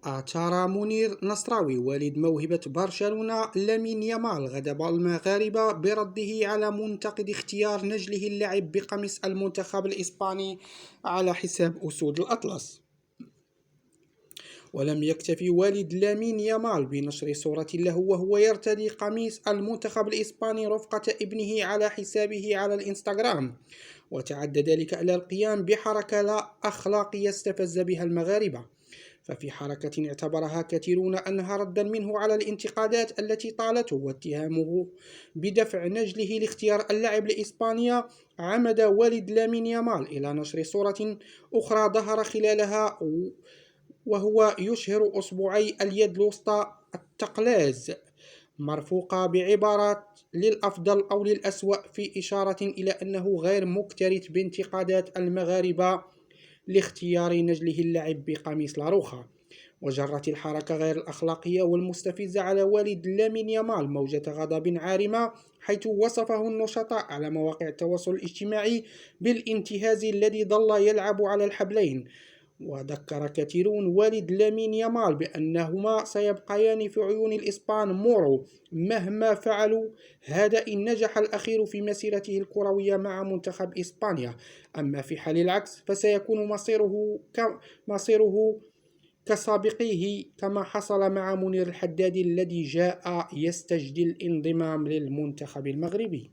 أثار منير نصراوي والد موهبة برشلونة لامين يامال غضب المغاربة برده على منتقد اختيار نجله اللعب بقميص المنتخب الإسباني على حساب أسود الأطلس. ولم يكتفي والد لامين يامال بنشر صورة له وهو يرتدي قميص المنتخب الإسباني رفقة ابنه على حسابه على الإنستغرام، وتعدى ذلك إلى القيام بحركة لا أخلاقية استفز بها المغاربة. ففي حركة اعتبرها كثيرون أنها ردا منه على الانتقادات التي طالته واتهامه بدفع نجله لاختيار اللعب لإسبانيا، عمد والد لامين يامال إلى نشر صورة أخرى ظهر خلالها وهو يشهر أصبعي اليد الوسطى التقلاز مرفوقة بعبارة للأفضل أو للأسوأ، في إشارة إلى أنه غير مكترث بانتقادات المغاربة لاختيار نجله اللعب بقميص لاروخا. وجرت الحركة غير الأخلاقية والمستفزة على والد لامين يامال موجة غضب عارمة، حيث وصفه النشطاء على مواقع التواصل الاجتماعي بالانتهاز الذي ظل يلعب على الحبلين. وذكر كثيرون والد لامين يامال بأنهما سيبقيان في عيون الإسبان مورو مهما فعلوا، هذا إن نجح الأخير في مسيرته الكروية مع منتخب إسبانيا، أما في حال العكس فسيكون مصيره كسابقيه، كما حصل مع منير الحدادي الذي جاء يستجدي الانضمام للمنتخب المغربي.